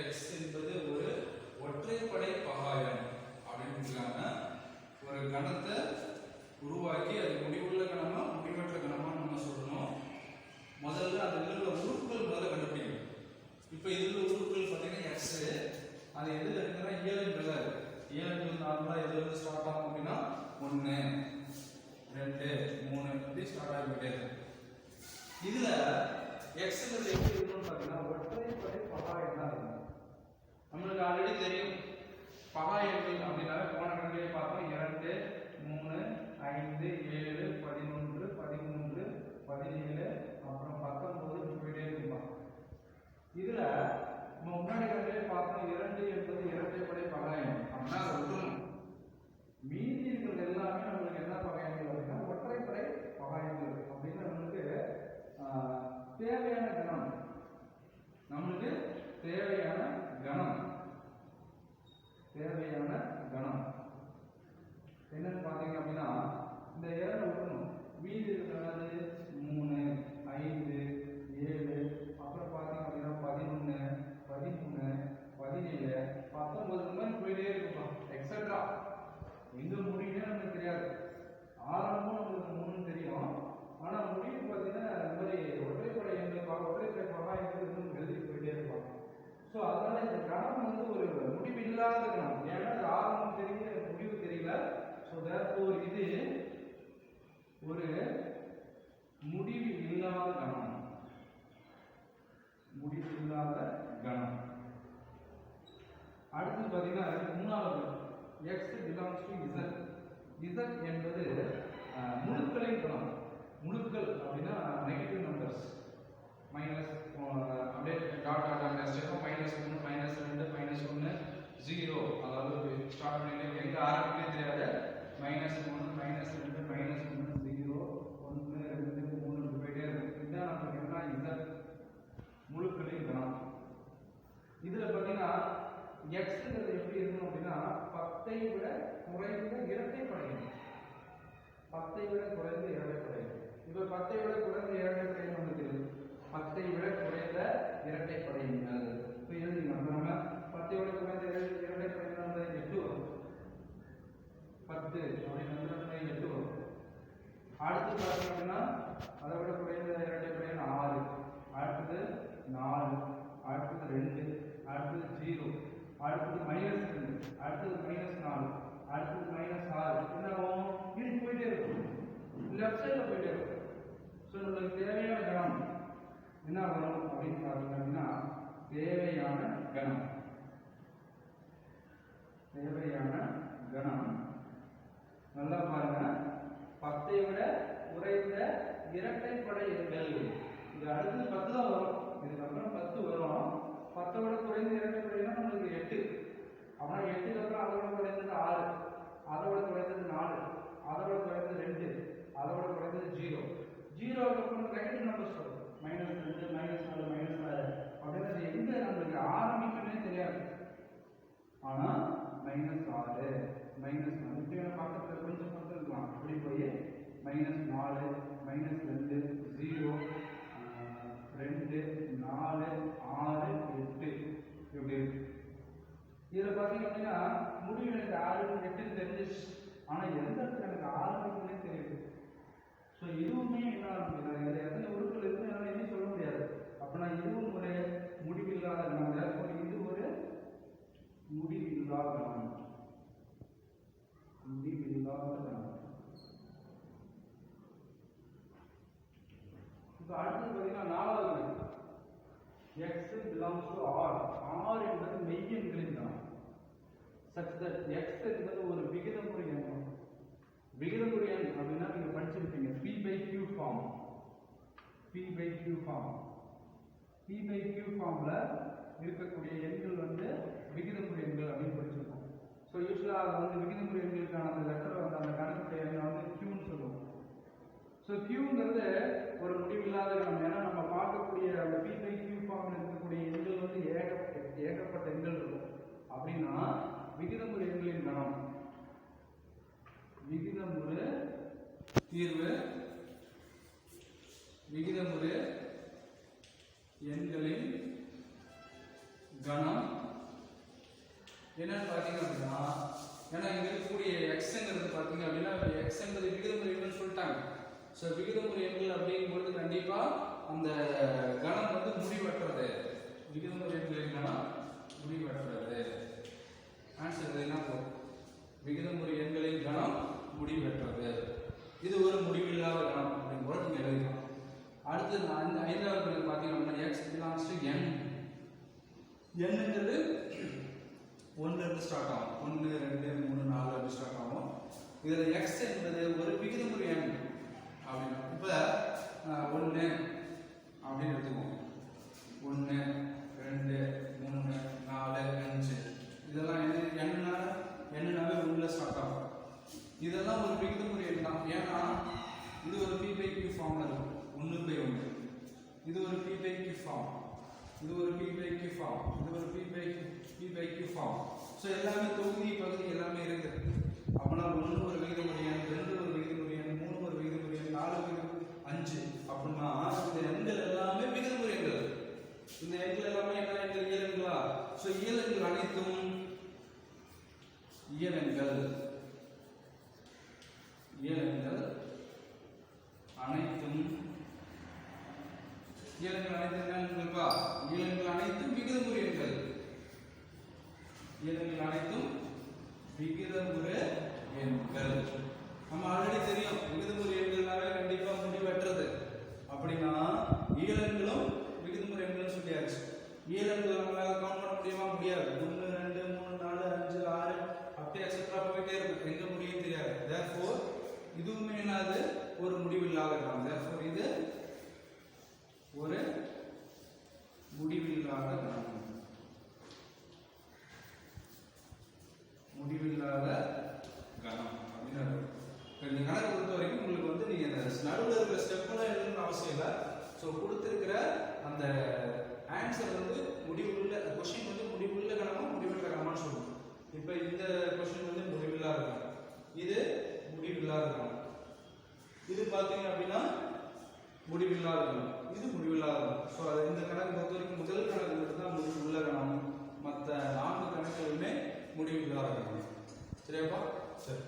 x என்பது ஒரு ஒற்றைப்படை பகாயம் அப்படின்னு சொல்றாங்க. ஒரு கணத்தை உருவாக்கி அது முடிவுள்ள கணமா முடிவற்ற கணமா நம்ம சொல்லணும். முதல்ல அதுல உள்ள உறுப்புகள் முதல்ல கண்டுபிடிக்கணும். இப்போ இதுல உறுப்புகள் பார்த்தீங்கன்னா x அது எதுல இருக்குன்னா இயலெண்கள்ல இருக்கு. இயலெண்கள் நார்மலா எதுல இருந்து ஸ்டார்ட் ஆகும் அப்படின்னா 1 2 3 இப்படி ஸ்டார்ட் ஆகிட்டே இருக்கு. இதுல x ங்கிறது எப்படி இருக்குன்னு பார்த்தீங்கன்னா ஒற்றைப்படை பகாயம் தான் இருக்கும். நம்மளுக்கு ஆல்ரெடி தெரியும் பகாயங்கள் அப்படின்னாவே போன கணக்கிலே பார்த்தோம் 2 3 5 7 11 13 17 அப்புறம் 19 போயிட்டே இருக்கும். இதுல நம்ம முன்னாடி கணக்கிலே பார்த்தோம் 2 என்பது இரட்டைப்படை பகாயம் அப்படின்னா ஒட்டுணும். மீதி இருக்கிறது எல்லாமே நம்மளுக்கு என்ன பகாயங்கள் அப்படின்னா ஒற்றைப்படை பகாயங்கள் அப்படின்னு நம்மளுக்கு தேவையான கணம். நம்மளுக்கு தேவையான கணம் என்னன்னு பாத்தீங்க அப்படின்னா இந்த 2 விடணும். மீதி இருக்கிறது 3 5 7 அப்புறம் பாத்தீங்க அப்படின்னா 11 13 17 19 இந்த மாதிரி போயிட்டே இருக்கும். எக்ஸெட்ரா எங்க முடியும்னு நமக்கு தெரியாது. ஆரம்பமும் நமக்கு 3 தெரியும். ஆனா முடிவு பார்த்தீங்கன்னா இந்த மாதிரி ஒற்றைப்படை எண்கள் ஒற்றைப்படை பகாயங்கள் இன்னும் எழுதிட்டு போயிட்டே இருப்பாங்க. ஸோ அதனால இந்த கணம் வந்து ஒரு முடிவு இல்லாத கணம். ஏன்னா அது ஆரம்பம் தெரியல முடிவு தெரியல. ஸோ தேர்ஃபோர் இது ஒரு முடிவு இல்லாத கணம். முடிவு இல்லாத கணம். அடுத்து பார்த்தீங்கன்னா மூணாவது x belongs to z. z என்பது முழுக்களின் கணம். முழுக்கள் அப்படின்னா நெகட்டிவ் நம்பர்ஸ் மைனஸ் அப்படியே டாட் டாட் ஸ்டெப் -1 -2 -1 0 அதாவது ஸ்டார்ட் பண்ணிட்டு எங்க ஆரம்பிக்கவே தெரியாது. -1 -2 -1 0 1 2 3 போயிட்டே இருக்கு. இதுதான் நமக்கு என்ன z முழுக்களின் கணம். இதுல பாத்தீங்கன்னா xங்கிறது எப்படி இருக்கும் அப்படின்னா 10ஐ விட குறைந்த இரட்டைப்படை எண். 10ஐ விட குறைந்த இரட்டைப்படை எண். இப்ப 10ஐ விட குறைந்த இரட்டைப்படை எண் நமக்கு 10ஐ விட குறைந்த இரட்டைப்படை எண்கள். இப்போ எழுதிங்க. நம்ம 10ஐ விட குறைந்த இரட்டைப்படை எண் 8 வரும். 10 அப்படின்னு வந்து 8 வரும். அடுத்து பார்த்தீங்க அப்படின்னா அதை விட குறைந்த இரட்டைப்படை எண் 6, அடுத்தது 4, அடுத்தது 2, அடுத்தது 0, அடுத்தது -2, அடுத்தது -4, அடுத்தது -6. என்ன ஆகும்? இது போயிட்டே இருக்கும். லெஃப்ட் சைடில் போயிட்டே இருக்கும். ஸோ நம்மளுக்கு தேவையான கணம் என்ன வரும் அப்படின்னு பார்த்தீங்க அப்படின்னா தேவையான கணம் நல்லா பாருங்க. 10ஐ விட குறைந்த இரட்டைப்படை எண்கள். இது அடுத்து 10 தான் வரும். இதுக்கப்புறம் 10 வரும். 10ஐ விட குறைந்த இரட்டைப்படைனா நம்மளுக்கு 8. அப்படின்னா 8க்கு அப்புறம் அதை விட குறைந்தது 6, அதை விட குறைந்தது 4, அதை விட குறைந்தது 2, அதை விட குறைந்தது 0. 0க்கு அப்புறம் நெகட்டிவ் நம்பர்ஸ் வரும். -2 -4 -6 அப்படின்றது எங்க நம்மளுக்கு ஆரம்பிக்குன்னே தெரியாது. ஆனா -6 -4 இப்படி பக்கத்துல கொஞ்சம் பக்கத்துல இருக்கலாம். அப்படி போய் -4 -2 0 2 4 6 8 இப்படி இருக்கு. இதுல பாத்தீங்க அப்படின்னா முடிவு எனக்கு 6 8 தெரிஞ்சிச்சு. ஆனா எந்த இடத்துல எனக்கு ஆரம்பிக்குன்னே தெரியுது. ஸோ இதுவுமே என்ன ஆரம்பிக்கிறாங்க இதுல எத்தனை உறுப்புகள் இருக்கு என்னால என்ன சொல்ல முடியாது. அப்படின்னா இதுவும் ஒரு முடிவில்லாத கணம். இது ஒரு முடிவில்லாத கணம். இப்போ அடுத்து பார்த்தீங்கன்னா 4வது x belongs to r. r என்பது மெய்யெண்களின் கணம். such that x என்பது ஒரு விகிதமுறு எண். விகிதமுறு எண் அப்படின்னா நீங்க படிச்சிருப்பீங்க p/q ஃபார்ம். p/q ஃபார்ம்ல இருக்கக்கூடிய எண்கள் வந்து விகிதமுறு எண்கள் அப்படின்னு படிச்சிருக்கோம். ஸோ யூஸ்வலா அது வந்து விகிதமுறு எண்களுக்கான அந்த லெட்டர் வந்து அந்த கணக்கு எண்ணை வந்து qன்னு சொல்லுவோம். ஸோ qங்கிறது ஒரு முடிவில்லாத கணம். ஏன்னா நம்ம பார்க்கக்கூடிய அந்த p/q ஃபார்ம்ல இருக்கக்கூடிய எண்கள் வந்து ஏகப்பட்ட எண்கள் இருக்கும். அப்படின்னா விகிதமுறு எண்களின் கணம். விகிதமுறு தீர்வு விகிதமுறு எண்களின் கணம் என்னன்னு பாத்தீங்க அப்படின்னா, ஏன்னா இங்க இருக்கக்கூடிய எக்ஸ்ங்கிறது பாத்தீங்க அப்படின்னா எக்ஸ்ங்கிறது விகிதமுறை எண்ணுன்னு சொல்லிட்டாங்க. ஸோ விகிதமுறை எண்கள் அப்படிங்கும்போது கண்டிப்பா அந்த கணம் வந்து முடிவற்றது. விகிதமுறை எண்களின் கணம் முடிவற்றது. ஆன்சர் என்ன போகும்? விகிதமுறை எண்களின் கணம் முடிவற்றது. இது ஒரு முடிவில்லாத கணம் அப்படின்னு கூட நீங்க எழுதலாம். அடுத்து ஐந்தாவது பாத்தீங்க அப்படின்னா x belongs to n. nங்கிறது 1 இருந்து ஸ்டார்ட் ஆகும். 1 2 3 4 அப்படி ஸ்டார்ட் ஆகும். இதுல x என்பது ஒரு விகிதமுறை எண் அப்படின்னா இப்ப 1 அப்படின்னு எடுத்துக்குவோம். 1 2 3 4 5 இதெல்லாம் என்னன்னாவே 1ல ஸ்டார்ட் ஆகும். இதெல்லாம் ஒரு விகிதமுறை எண் தான். ஏன்னா இது ஒரு p by q ஃபார்ம்ல இருக்கும். 1/1. இது ஒரு p by q ஃபார்ம். இது ஒரு p by q ஃபார்ம். இது ஒரு p by q form. So எல்லாமே தொகுதி பகுதி எல்லாமே இருக்கு. அப்பனா 1 ஒரு விகிதமுறை எண், 2 ஒரு விகிதமுறை எண், 3 ஒரு விகிதமுறை எண், 4 5 அப்படினா இந்த எண்கள் எல்லாமே விகிதமுறை எண்கள். இந்த எண்கள் எல்லாமே என்ன எண்கள்? இயலெண்களா? சோ இயலெண்கள் அனைத்தும் இயலெண்கள் அனைத்தும் என்னப்பா? இயலெண்கள் அனைத்தும் விகிதமுறை எண்கள். இயலெண்கள் அனைத்தும் விகிதமுறை எண்கள். நம்ம ஆல்ரெடி தெரியும் விகிதமுறை எண்கள்னாலே கண்டிப்பா முடிவற்றது. அப்படின்னா இயலெண்களும் விகிதமுறை எண்கள் சொல்லியாச்சு. இயலெண்கள் நம்மளால கவுண்ட் பண்ண முடியுமா? முடியாது. 1 2 3 4 5 6 அப்படியே எக்ஸெட்ரா போயிட்டே இருக்கும். எங்க முடியும் தெரியாது. therefore இதுவுமே என்னது? ஒரு முடிவில்லாத கணம். therefore இது ஒரு முடிவில்லாத கணம். முடிவில்லாத கணம் அப்படின்னா இந்த கணக்கு பொறுத்த வரைக்கும் உங்களுக்கு வந்து நீங்க இந்த நடுவில் இருக்கிற ஸ்டெப்லாம் எழுதணும்னு அவசியம் இல்லை. ஸோ கொடுத்துருக்கிற அந்த ஆன்சர் வந்து முடிவுள்ள கொஸ்டின் வந்து முடிவுள்ள கணமா முடிவுள்ள கணமான்னு சொல்லுவோம். இப்போ இந்த கொஸ்டின் வந்து முடிவில்லாத கணம், இது முடிவில்லாத கணம், இது பார்த்தீங்க அப்படின்னா முடிவில்லாத கணம், இது முடிவில்லாத கணம். ஸோ இந்த கணக்கு பொறுத்த வரைக்கும் முதல் கணக்கு மட்டும் தான் முடிவுள்ள கணம். மற்ற 4 கணக்குகளுமே முடிவில்லாத கணம். சரியாப்பா? சரி.